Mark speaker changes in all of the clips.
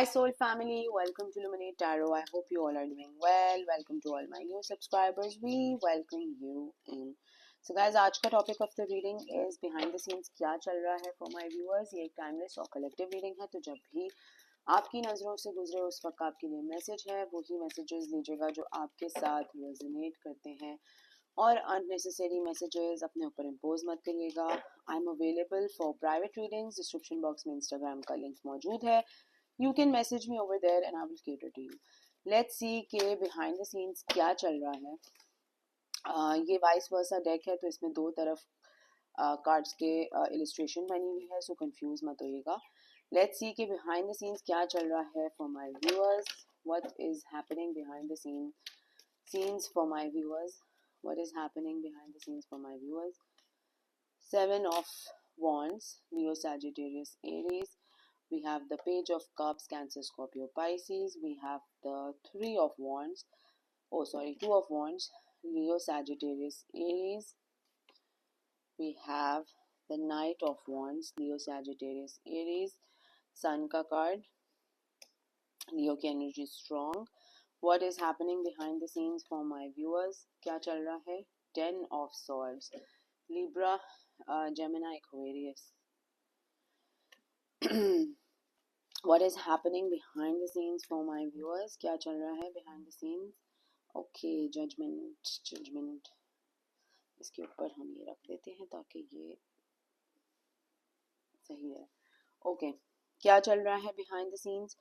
Speaker 1: Hi Soul family, welcome to Luminate Tarot. I hope you all are doing well. Welcome to all my new subscribers. We welcome you in. So guys, आज का topic of the reading is behind the scenes क्या चल रहा है for my viewers. ये एक timeless और collective reading है, तो जब भी आपकी नज़रों से गुजरे उस वक्त आपके लिए मैसेज है, वही मैसेजेस लीजिएगा जो आपके साथ रेजोनेट करते हैं और अननेसेसरी मैसेजेस अपने ऊपर इम्पोज मत करिएगा. I am available for private readings. Description box में इंस्टाग्राम का लिंक मौजूद है. You can message me over there and I will cater to you. Let's see कि behind the scenes क्या चल रहा है. ये वाइस वर्सा डेक है, तो इसमें दो तरफ कार्ड्स के इलिस्ट्रेशन बनी हुई है, सो कंफ्यूज मत होइएगा. लेट्स सी कि behind the scenes क्या चल रहा है for my viewers. What is happening behind the scenes for my viewers. What is happening behind the scenes for my viewers. Seven of Wands, Leo, Sagittarius, Aries. We have the Page of Cups, Cancer, Scorpio, Pisces. We have the Two of Wands, Leo, Sagittarius, Aries. We have the Knight of Wands, Leo, Sagittarius, Aries. Sun ka card, Leo की energy strong. What is happening behind the scenes for my viewers? क्या चल रहा है? Ten of Swords, Libra, Gemini, Aquarius. What is happening behind the scenes for my viewers? क्या चल रहा है behind the scenes? Okay, judgment. इसके ऊपर हम ये रख देते हैं ताकि ये सही है. Okay, क्या चल रहा है behind the scenes?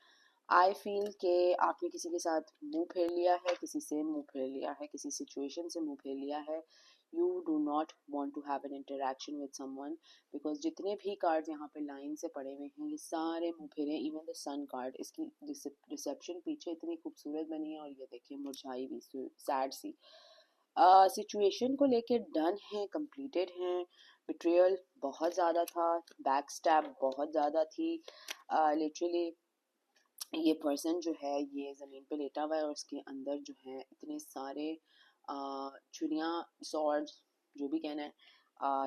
Speaker 1: I feel कि आपने किसी के साथ मुंह फेर लिया है, किसी से मुंह फेर लिया है, किसी सिचुएशन से मुंह फेर लिया है. You do not want to have an interaction with someone because जितने भी कार्ड्स यहाँ पे लाइन से पड़े हुए हैं ये सारे मुंह फेरे. इवन द सन कार्ड, इसकी रिसेप्शन पीछे इतनी खूबसूरत बनी है और ये देखिए मुरझाई भी, सैड सी. सिचुएशन को लेके डन है, कंप्लीटेड हैं. बिट्रियल बहुत ज़्यादा था, बैक स्टैब बहुत ज़्यादा थी. लिटरली ये पर्सन जो है ये ज़मीन पे लेटा हुआ है और उसके अंदर जो है इतने सारे छुरियाँ, सॉर्ड्स, जो भी कहना है,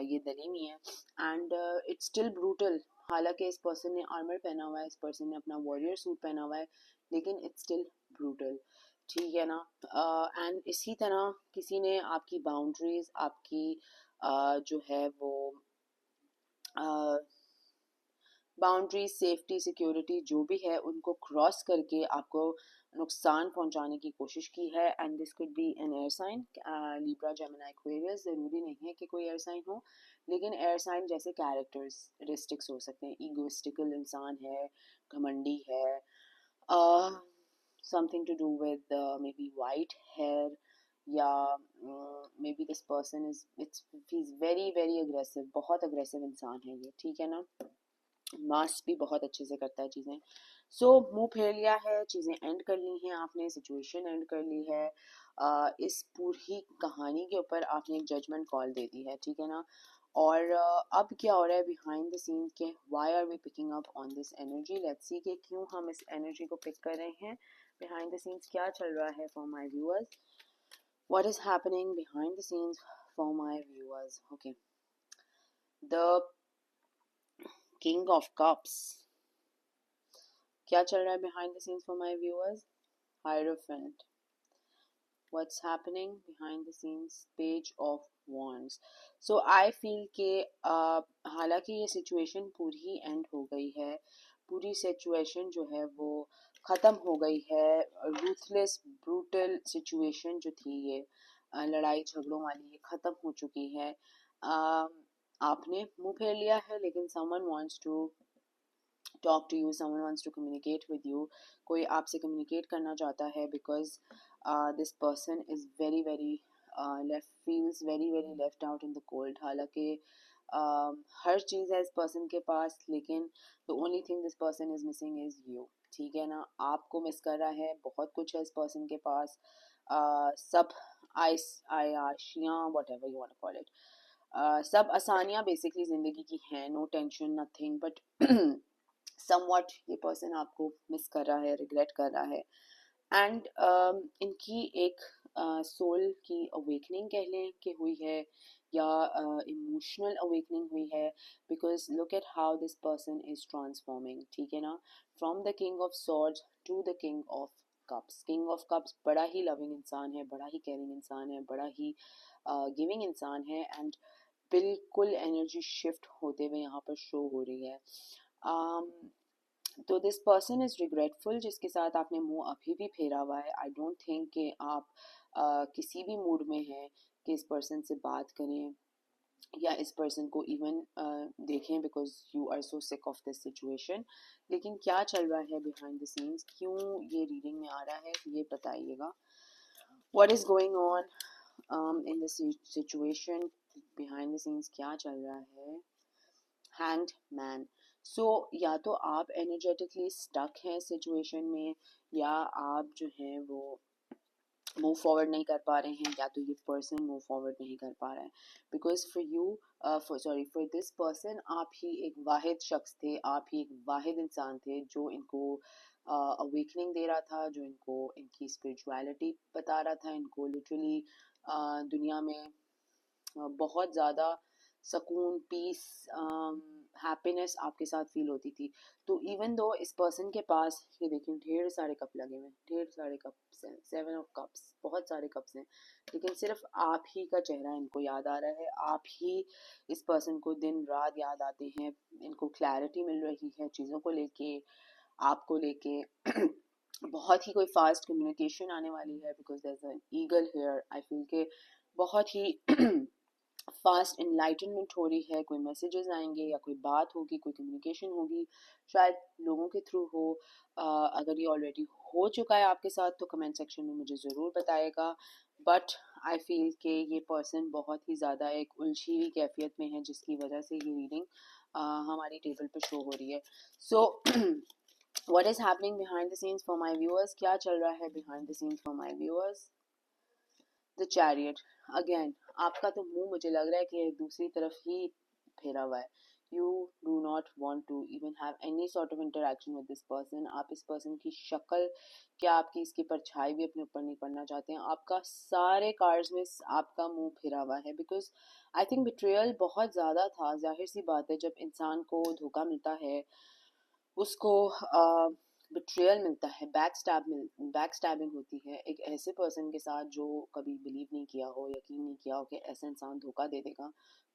Speaker 1: ये दली हुई है. And it's still brutal. हालांकि इस पर्सन ने आर्मर पहना हुआ है, इस पर्सन ने अपना वॉरियर सूट पहना हुआ है, लेकिन इट्स स्टिल ब्रूटल. ठीक है ना. एंड इसी तरह किसी ने आपकी बाउंड्रीज, आपकी जो है वो बाउंड्री, सेफ्टी, सिक्योरिटी जो भी है उनको क्रॉस करके आपको नुकसान पहुंचाने की कोशिश की है. And this could be an air sign, Libra, Gemini, Aquarius. ज़रूरी नहीं है कि कोई एयर साइन हो, लेकिन एयर साइन जैसे कैरेक्टरिस्टिक्स हो सकते हैं. ईगोइस्टिकल इंसान है, घमंडी है, something to do with maybe white hair, या maybe this person is is very very aggressive. बहुत अग्रेसिव इंसान है ये. ठीक है ना. मास्क भी बहुत अच्छे से करता है चीज़ें. सो मुंह फेर लिया है, चीज़ें एंड कर ली हैं आपने, सिचुएशन एंड कर ली है. इस पूरी कहानी के ऊपर आपने एक जजमेंट कॉल दे दी है. ठीक है ना. और अब क्या हो रहा है बिहाइंड द सीन्स के, why are we picking up on this energy. Let's see कि क्यों हम इस एनर्जी को पिक कर रहे हैं. बिहाइंड द सीन्स क्या चल रहा है for my viewers. What is happening behind the scenes for my viewers. Okay, the king of cups. क्या चल रहा है behind the scenes for my viewers. Hierophant. What's happening behind the scenes. Page of Wands. So I feel कि हालांकि ये situation पूरी and हो गई है, पूरी सिचुएशन जो है वो ख़त्म हो गई है. रूथलेस ब्रूटल सिचुएशन जो थी ये लड़ाई झगड़ों वाली, ये ख़त्म हो चुकी है. आपने मुंह फेर लिया है, लेकिन someone wants to talk to you, someone wants to communicate with you. कोई आपसे communicate करना चाहता है because this person is very very feels very very left out in the cold. हालांकि हर चीज़ है इस person के पास, लेकिन the only thing this person is missing is you. ठीक है ना. आपको मिस कर रहा है. बहुत कुछ है इस person के पास, सब आशियाँ, whatever you want to call it, सब आसानियाँ बेसिकली ज़िंदगी की हैं. No tension, nothing, but somewhat ये पर्सन आपको मिस कर रहा है, रिग्रेट कर रहा है. एंड इनकी एक सोल की अवेकनिंग कह लें कि हुई है, या इमोशनल अवेकनिंग हुई है, because look at how this person is transforming, ठीक है ना, from the king of swords to the king of cups. King of cups बड़ा ही लविंग इंसान है, बड़ा ही केयरिंग इंसान है, बड़ा ही गिविंग इंसान है, एंड बिल्कुल एनर्जी शिफ्ट होते हुए यहाँ पर शो हो रही है। तो दिस पर्सन इज़ रिग्रेटफुल, जिसके साथ आपने मुंह अभी भी फेरा हुआ है। आई डोंट थिंक कि आप किसी भी मूड में हैं कि इस पर्सन से बात करें या इस पर्सन को इवन देखें, because you are so sick of this situation. लेकिन क्या चल रहा है बिहाइंड द सीन्स, क्यों ये रीडिंग में आ रहा है, ये बताइएगा। What is going on in this situation, behind the scenes क्या चल रहा है। Hanged man. सो या तो आप एनर्जेटिकली स्टक हैं सिचुएशन में, या आप जो हैं वो मूव फॉरवर्ड नहीं कर पा रहे हैं, या तो ये पर्सन मूव फॉरवर्ड नहीं कर पा रहा है। Because for you for this person, आप ही एक वाहिद शख्स थे, आप ही एक वाहिद इंसान थे जो इनको अवेकनिंग दे रहा था, जो इनको इनकी स्पिरिचुअलिटी बता रहा था, इनको लिटरली दुनिया में बहुत ज़्यादा सकून, पीस, हैप्पीनेस आपके साथ फील होती थी। तो इवन दो इस पर्सन के पास, ये देखिए ढेर सारे कप लगे हुए हैं, ढेर सारे कप्स हैं, 7 ऑफ कप्स, बहुत सारे कप्स हैं, लेकिन सिर्फ आप ही का चेहरा इनको याद आ रहा है, आप ही इस पर्सन को दिन रात याद आते हैं, इनको क्लैरिटी मिल रही है चीज़ों को लेके, आपको लेके। बहुत ही कोई फास्ट कम्युनिकेशन आने वाली है, because there is an eagle here. I feel के बहुत ही फास्ट इनलाइटनमेंट हो रही है, कोई मैसेजेस आएंगे या कोई बात होगी, कोई कम्युनिकेशन होगी, शायद लोगों के थ्रू हो। अगर ये ऑलरेडी हो चुका है आपके साथ तो कमेंट सेक्शन में मुझे ज़रूर बताएगा। बट आई फील कि ये पर्सन बहुत ही ज़्यादा एक उलझी हुई कैफियत में है, जिसकी वजह से ये रीडिंग हमारी टेबल पे शो हो रही है। So what is happening behind the scenes for my viewers, क्या चल रहा है behind the scenes for my viewers. The chariot again, आपका तो मुंह मुझे लग रहा है कि दूसरी तरफ ही फेरा हुआ है। You do not want to even have any sort of interaction with this person. आप इस पर्सन की शक्ल, क्या आपकी इसकी परछाई भी अपने ऊपर नहीं पड़ना चाहते हैं। आपका सारे कार्ड्स में आपका मुंह फेरा हुआ है, बिकॉज आई थिंक बिट्रेयल बहुत ज़्यादा था। जाहिर सी बात है, जब इंसान को धोखा मिलता है, उसको बिट्रेयल मिलता है, बैक स्टैबिंग होती है एक ऐसे पर्सन के साथ जो कभी बिलीव नहीं किया हो, यकीन नहीं किया हो कि ऐसा इंसान धोखा दे देगा,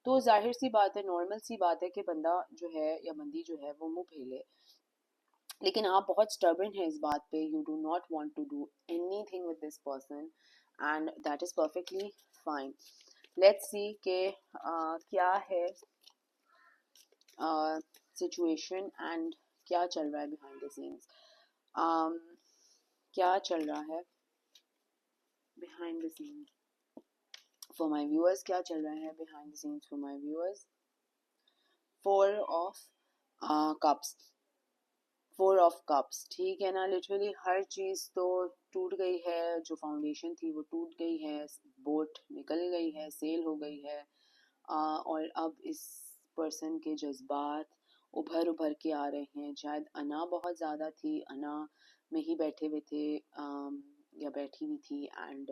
Speaker 1: तो जाहिर सी बात है, नॉर्मल सी बात है कि बंदा जो है या बंदी जो है वो मुंह फेले। लेकिन आप बहुत स्टबर्न है इस बात पे, you do not want to do anything with this person, and that is perfectly fine. Let's see के क्या है सिचुएशन एंड क्या चल रहा है बिहाइंड द सीन्स। क्या चल रहा है behind the scenes for my viewers, क्या चल रहा है behind the scenes for my viewers. 4 of cups, 4 of cups, ठीक है ना। लिटरली हर चीज़ तो टूट गई है, जो फाउंडेशन थी वो टूट गई है, बोट निकल गई है, सेल हो गई है, और अब इस पर्सन के जज्बात उभर उभर के आ रहे हैं। शायद अना बहुत ज़्यादा थी, अना में ही बैठे हुए थे, या बैठी हुई थी, एंड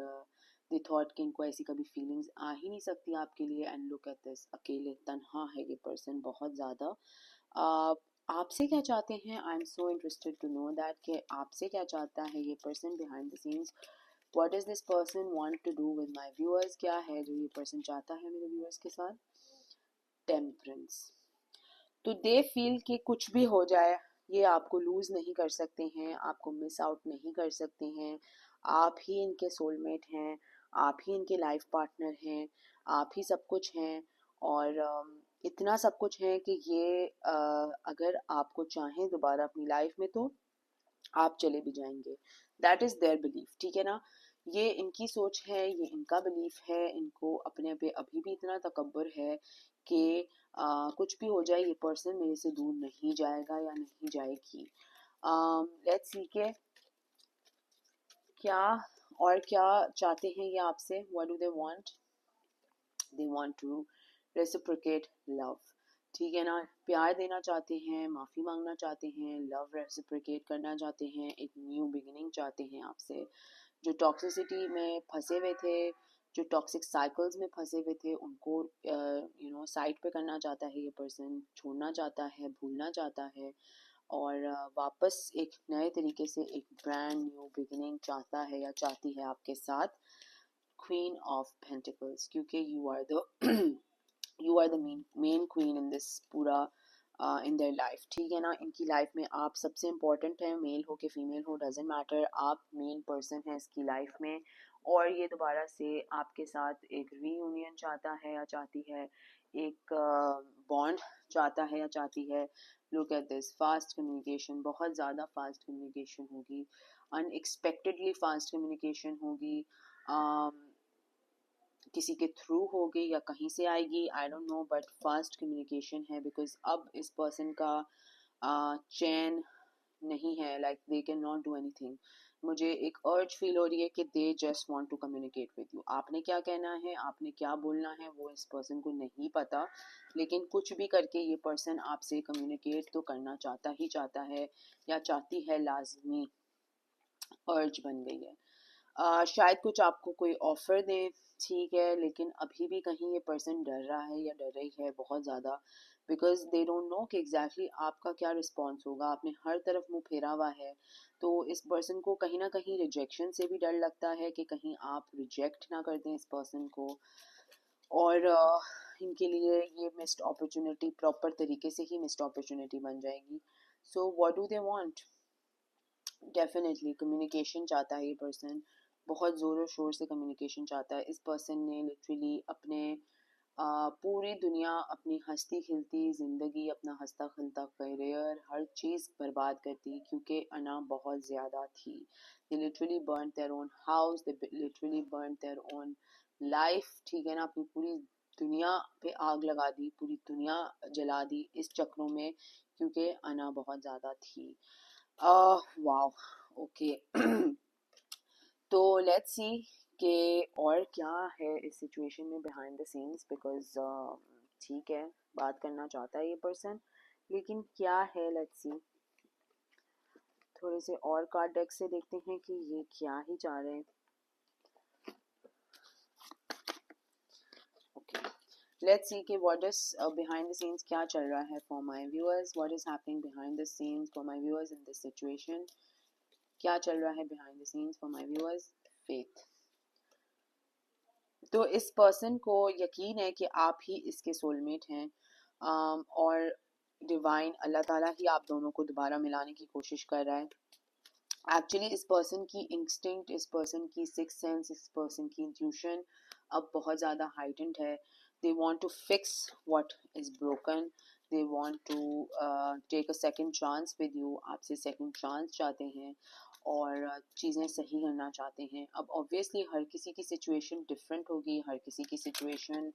Speaker 1: दे थॉट कि इनको ऐसी कभी फीलिंग्स आ ही नहीं सकती आपके लिए। एंड लुक एट दिस, अकेले तन्हा है ये पर्सन बहुत ज़्यादा। आपसे क्या चाहते हैं, I am so interested to know that, कि आपसे क्या चाहता है ये person behind the scenes. What is this person want to do with my viewers, क्या है जो ये पर्सन चाहता है मेरे व्यूअर्स के साथ। टेम्परेंस, तो दे फील कि कुछ भी हो जाए ये आपको लूज़ नहीं कर सकते हैं, आपको मिस आउट नहीं कर सकते हैं। आप ही इनके सोलमेट हैं, आप ही इनके लाइफ पार्टनर हैं, आप ही सब कुछ हैं। और इतना सब कुछ है कि ये अगर आपको चाहें दोबारा अपनी लाइफ में तो आप चले भी जाएंगे। दैट इज़ देयर बिलीफ, ठीक है ना। ये इनकी सोच है, ये इनका बिलीफ है, इनको अपने पे अभी भी इतना तकब्बुर है कि कुछ भी हो जाए ये पर्सन मेरे से दूर नहीं जाएगा या नहीं जाएगी। लेट्स सी के क्या और क्या चाहते हैं ये आपसे। What do they want, they want to reciprocate love, ठीक है ना। प्यार देना चाहते हैं, माफ़ी मांगना चाहते हैं, लव रेसिप्रोकेट करना चाहते हैं, एक न्यू बिगिनिंग चाहते हैं आपसे। जो टॉक्सिसिटी में फंसे हुए थे, जो टॉक्सिक साइकिल्स में फंसे हुए थे उनको साइड पे करना चाहता है ये पर्सन, छोड़ना चाहता है, भूलना चाहता है, और वापस एक नए तरीके से एक ब्रांड न्यू बिगिनिंग चाहता है या चाहती है आपके साथ। क्वीन ऑफ पेंटिकल्स, क्योंकि you are the you are the main queen in this पूरा इन देयर लाइफ, ठीक है ना। इनकी लाइफ में आप सबसे इम्पोर्टेंट है, मेल हो कि फीमेल हो डजेंट मैटर, आप मेन पर्सन है इसकी लाइफ में। और ये दोबारा से आपके साथ एक रीयूनियन चाहता है या चाहती है, एक बॉन्ड चाहता है या चाहती है। Look at this, fast communication, बहुत ज़्यादा फास्ट कम्युनिकेशन होगी, अनएक्सपेक्टेडली फास्ट कम्युनिकेशन होगी, किसी के थ्रू होगी या कहीं से आएगी, I don't know, but fast communication है। बिकॉज अब इस पर्सन का चैन नहीं है, like they can not do anything. मुझे एक अर्ज फील हो रही है कि they just want to communicate with you. आपने क्या कहना है, आपने क्या बोलना है, वो इस पर्सन को नहीं पता, लेकिन कुछ भी करके ये पर्सन आपसे कम्युनिकेट तो करना चाहता ही चाहता है या चाहती है, लाजमी अर्ज बन गई है। शायद कुछ आपको कोई ऑफर दे, ठीक है, लेकिन अभी भी कहीं ये पर्सन डर रहा है या डर रही है बहुत ज़्यादा, बिकॉज दे डोंट नो कि एग्जैक्टली आपका क्या रिस्पॉन्स होगा। आपने हर तरफ मुंह फेरा हुआ है, तो इस पर्सन को कहीं ना कहीं रिजेक्शन से भी डर लगता है कि कहीं आप रिजेक्ट ना कर दें इस पर्सन को, और इनके लिए ये मिस्ड अपॉर्चुनिटी प्रॉपर तरीके से ही मिस्ड अपॉर्चुनिटी बन जाएगी। So what do they want? Definitely communication चाहता है ये पर्सन, बहुत ज़ोरों शोर से कम्युनिकेशन चाहता है। इस पर्सन ने लिटरली अपने पूरी दुनिया, अपनी हंसती खिलती ज़िंदगी, अपना हंसता खिलता करियर, हर चीज़ बर्बाद कर दी क्योंकि अना बहुत ज़्यादा थी। They literally burn their own house, they literally burn their own life, ठीक है ना। अपनी पूरी दुनिया पे आग लगा दी, पूरी दुनिया जला दी इस चक्रों में, क्योंकि अना बहुत ज़्यादा थी। Wow, okay. तो लेट्स सी कि और क्या है इस सिचुएशन में बिहाइंड द सीन्स, बिकॉज ठीक है, बात करना चाहता है ये पर्सन, लेकिन क्या है, लेट्स सी। थोड़े से और कार्ड डेक से देखते हैं कि ये क्या ही चाह रहे हैं। ओके, लेट्स सी कि what is behind the scenes, क्या चल रहा है for my viewers, what is happening behind the scenes for my viewers in this situation. क्या चल रहा है behind the scenes for my viewers? Faith. तो इस पर्सन को यकीन है कि आप ही इसके सोलमेट हैं, और डिवाइन अल्लाह ताला ही आप दोनों को दोबारा मिलाने की कोशिश कर रहा है। एक्चुअली इस पर्सन की इंस्टिंक्ट, इस पर्सन की सिक्स सेंस, इस पर्सन की इंट्यूशन अब बहुत ज़्यादा हाइटेंड है। They want to fix what is broken, they want to take a second chance with you, आपसे सेकंड चांस चाहते हैं और चीज़ें सही करना चाहते हैं। अब ऑब्वियसली हर किसी की सिचुएशन डिफरेंट होगी, हर किसी की सिचुएशन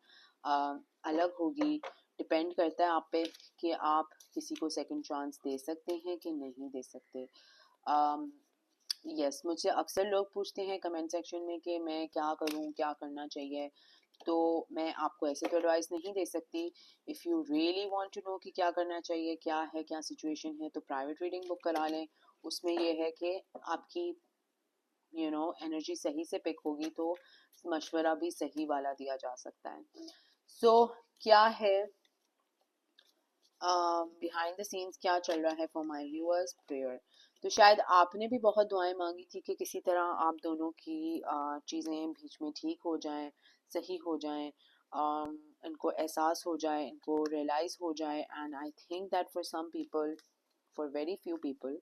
Speaker 1: अलग होगी, डिपेंड करता है आप पे कि आप किसी को सेकंड चांस दे सकते हैं कि नहीं दे सकते। यस, मुझसे अक्सर लोग पूछते हैं कमेंट सेक्शन में कि मैं क्या करूं, क्या करना चाहिए। तो मैं आपको ऐसे तो एडवाइस नहीं दे सकती। If you really want to know कि क्या करना चाहिए, क्या है, क्या सिचुएशन है, तो प्राइवेट रीडिंग बुक करा लें। उसमें ये है कि आपकी एनर्जी सही से पिक होगी तो मशवरा भी सही वाला दिया जा सकता है। सो क्या है बिहाइंड द सीन्स, क्या चल रहा है फॉर माय व्यूअर्स? प्रेयर। तो शायद आपने भी बहुत दुआएं मांगी थी कि किसी तरह आप दोनों की चीज़ें बीच में ठीक हो जाएं, सही हो जाएं, इनको एहसास हो जाए, इनको रियलाइज़ हो जाए। And I think that for some people, for very few people,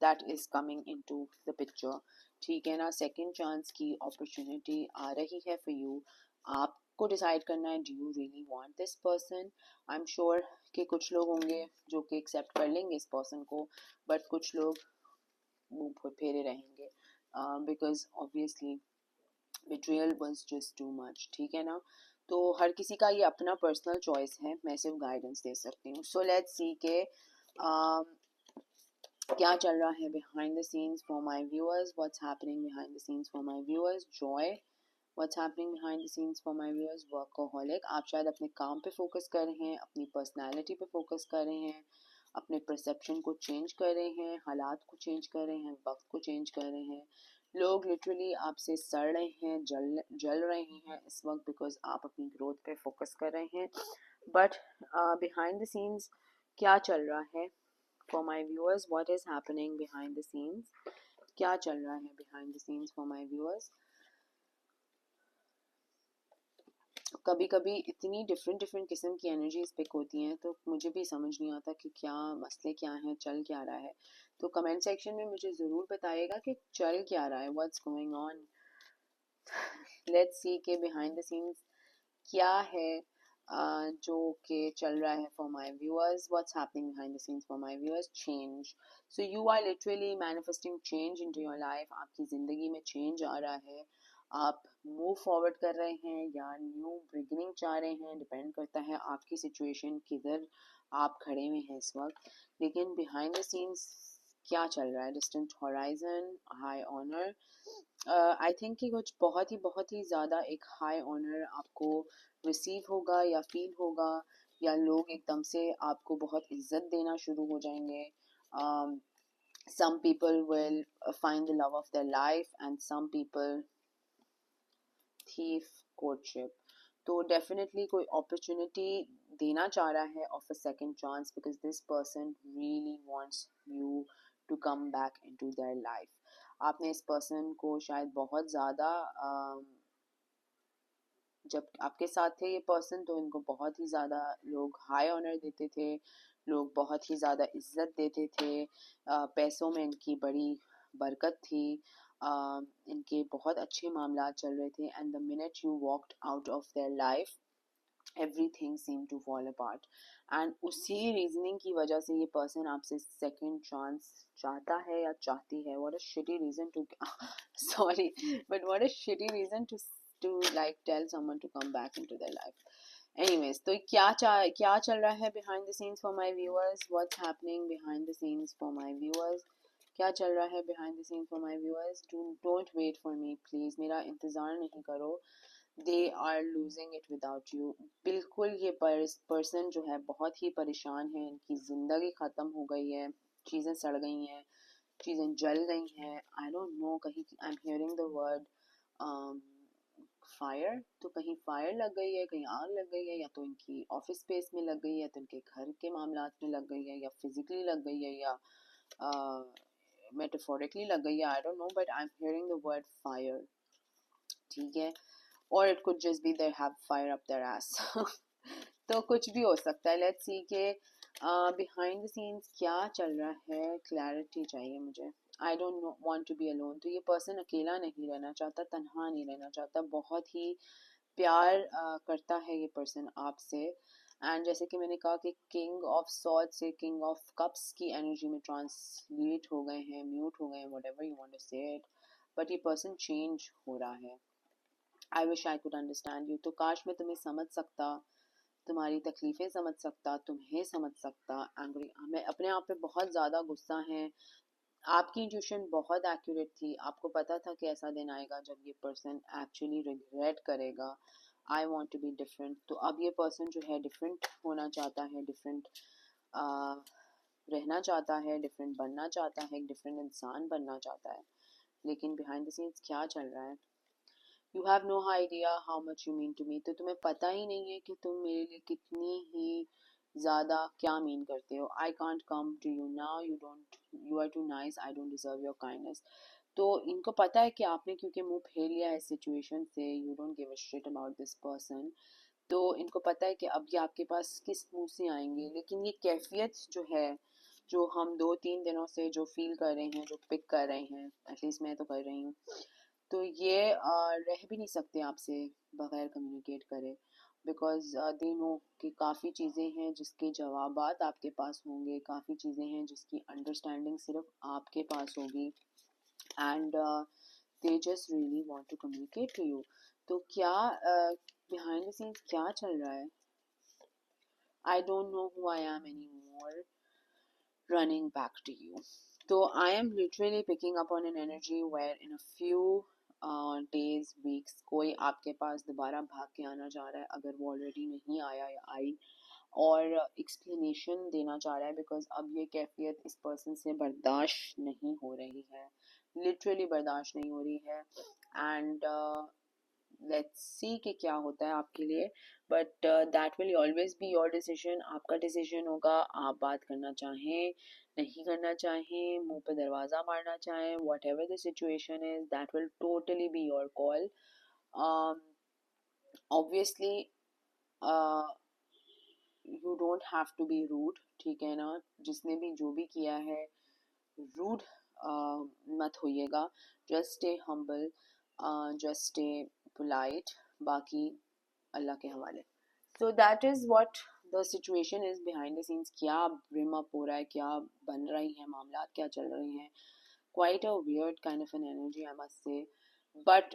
Speaker 1: that is coming into the picture, ठीक है ना। सेकंड चांस की अपॉर्चुनिटी आ रही है फॉर यू। आपको डिसाइड करना है, do you really want this person. I am sure कि कुछ लोग होंगे जो कि एक्सेप्ट कर लेंगे इस पर्सन को, बट कुछ लोग मुंह फेरे रहेंगे, because obviously betrayal was just too much, ठीक है ना। तो हर किसी का ये अपना पर्सनल चॉइस है, मैं सिर्फ गाइडेंस दे सकती हूँ। सो लेट्स सी के क्या चल रहा है behind the scenes for my viewers, what's happening behind the scenes for my viewers. Joy, what's happening behind the scenes for my viewers. Workaholic, आप शायद अपने काम पे फोकस कर रहे हैं, अपनी पर्सनालिटी पे फोकस कर रहे हैं, अपने परसेप्शन को चेंज कर रहे हैं, हालात को चेंज कर रहे हैं, वक्त को चेंज कर रहे हैं। लोग लिटरली आपसे सड़ रहे हैं, जल जल रहे हैं इस वक्त, बिकॉज आप अपनी ग्रोथ पे फोकस कर रहे हैं. बट बिहाइंड द सीन्स क्या चल रहा है, for my viewers, what is happening behind the scenes, क्या चल रहा है behind the scenes for my viewers. कभी कभी इतनी डिफरेंट डिफरेंट किस्म की एनर्जीज पिक होती हैं, तो मुझे भी समझ नहीं आता कि क्या मसले क्या हैं, चल क्या रहा है. तो कमेंट सेक्शन में मुझे ज़रूर बताइएगा कि चल क्या रहा है, what's going on. Let's see के बिहाइंड द सीन्स क्या है जो कि चल रहा है for my viewers. What's happening behind the scenes for my viewers. Change. So you are literally manifesting change in to your life. आपकी ज़िंदगी में चेंज आ रहा है. आप मूव फॉरवर्ड कर रहे हैं या न्यू बिगिनिंग चाह रहे हैं, डिपेंड करता है आपकी सिचुएशन, किधर आप खड़े हुए हैं इस वक्त. लेकिन बिहाइंड द सीन्स क्या चल रहा है. Distant horizon, high honour. I think कि कुछ बहुत ही ज़्यादा एक हाई ऑनर आपको रिसीव होगा या फील होगा, या लोग एकदम से आपको बहुत इज्जत देना शुरू हो जाएंगे. Some people will find the love of their life, and some people thief courtship. तो डेफिनेटली कोई अपॉर्चुनिटी देना चाह रहा है of a second chance, because this person really wants you to come back into their life. आपने इस person को शायद बहुत ज़्यादा जब आपके साथ थे ये पर्सन, तो इनको बहुत ही ज़्यादा लोग हाई ऑनर देते थे, लोग बहुत ही ज़्यादा इज्जत देते थे. पैसों में इनकी बड़ी बरकत थी. इनके बहुत अच्छे मामला चल रहे थे. And the minute you walked out of their life, everything seemed to fall apart. And उसी रीजनिंग की वजह से ये पर्सन आपसे सेकंड चांस चाहता है या चाहती है. What a shitty reason to sorry, but what a shitty reason to like tell someone to come back into their life. Anyways, तो क्या चल रहा है behind the scenes for my viewers. What's happening behind the scenes for my viewers. क्या चल रहा है behind the scenes for my viewers. Don't wait for me please. मेरा इंतज़ार नहीं करो. They are losing it without you. बिल्कुल ये पर्सन जो है बहुत ही परेशान है. इनकी ज़िंदगी ख़त्म हो गई है, चीज़ें सड़ गई हैं, चीज़ें जल गई हैं. आई डोंट नो, कहीं आई am hearing the word fire. तो कहीं फायर लग गई है, कहीं आग लग गई है, या तो इनकी ऑफिस स्पेस में लग गई है, तो इनके घर के मामला में लग गई है, या फिजिकली लग गई है, या मेटाफोरिकली लग गई है. I don't know, but I am hearing the word fire. ठीक है. और it could just be they have fire up there ass. तो कुछ भी हो सकता है. लेट्स सी के बिहाइंड द सीन्स क्या चल रहा है. क्लैरिटी चाहिए मुझे. I don't want to be alone. तो ये पर्सन अकेला नहीं रहना चाहता, तन्हा नहीं रहना चाहता. बहुत ही प्यार करता है ये पर्सन आपसे. एंड जैसे कि मैंने कहा कि किंग ऑफ सॉर्ड से किंग ऑफ कप्स की एनर्जी में ट्रांसलेट हो गए हैं, म्यूट हो गए हैं, व्हाटएवर यू वांट टू से इट. बट ये पर्सन चेंज हो रहा है. I wish I could understand you. तो काश मैं तुम्हें समझ सकता, तुम्हारी तकलीफ़ें समझ सकता, तुम्हें समझ सकता. एंग्री, हमें अपने आप पे बहुत ज़्यादा गुस्सा है. आपकी इंट्यूशन बहुत एक्यूरेट थी. आपको पता था कि ऐसा दिन आएगा जब ये पर्सन एक्चुअली रिग्रेट करेगा. I want to be different. तो अब ये पर्सन जो है डिफरेंट होना चाहता है, डिफरेंट रहना चाहता है, डिफरेंट बनना चाहता है, एक डिफरेंट इंसान बनना चाहता है. लेकिन बिहाइंड द सीन्स क्या चल रहा है. You have no idea how much you mean to me. तो तुम्हें पता ही नहीं है कि तुम मेरे लिए कितनी ही ज़्यादा क्या मीन करते हो. I can't come to you now. You are too nice. I don't deserve your kindness. तो इनको पता है कि आपने क्योंकि मुंह फेर लिया है सिचुएशन से. You don't give a shit about this person. तो इनको पता है कि अब ये आपके पास किस मुंह से आएंगे. लेकिन ये कैफियत जो है, जो हम 2-3 दिनों से जो फील कर रहे हैं, जो पिक कर रहे हैं, एटलीस्ट मैं तो कर रही हूँ, तो ये रह भी नहीं सकते आपसे बगैर कम्युनिकेट करे. बिकॉज दे नो कि काफ़ी चीज़ें हैं जिसके जवाबात आपके पास होंगे, काफ़ी चीज़ें हैं जिसकी अंडरस्टैंडिंग सिर्फ आपके पास होगी. And they just really want to communicate to you. तो क्या बिहाइंड द सीन्स क्या चल रहा है. I don't know who I am anymore. Running back to you. So I am literally picking up on an energy where in a few days, weeks, कोई आपके पास दोबारा भाग के आना चाह रहा है, अगर वो ऑलरेडी नहीं आया या आई, और एक्सप्लेनेशन देना चाह रहा है. बिकॉज अब ये कैफियत इस पर्सन से बर्दाश्त नहीं हो रही है. लिटरली बर्दाश्त नहीं हो रही है। एंड लेट्स सी कि क्या होता है आपके लिए, but that will always be your decision. आपका डिसीजन होगा, आप बात करना चाहें नहीं करना चाहें, मुंह पे दरवाज़ा मारना चाहें, whatever the situation is, that will totally be your call. Obviously you don't have to be rude, ठीक है ना। जिसने भी जो भी किया है, रूड मत होइएगा। Just stay humble, just stay polite, बाकी अल्लाह के हवाले। So that is what the situation is behind the scenes. क्या ब्रिम अप हो रहा है, क्या बन रही हैं मामला, क्या चल रही हैं। Quite a weird kind of an energy I must say, but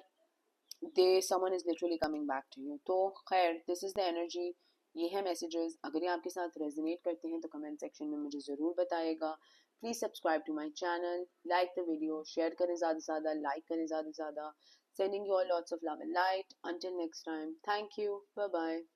Speaker 1: someone is literally coming back to you। तो खैर, दिस इज़ द एनर्जी, ये है मैसेजेस। अगर ये आपके साथ रेजोनेट करते हैं तो कमेंट सेक्शन में मुझे ज़रूर बताइएगा। Please subscribe to my channel, like the video, share करें ज़्यादा से ज़्यादा, लाइक करें ज़्यादा से ज़्यादा। Sending you all lots of love and light. Until next time, thank you, bye bye.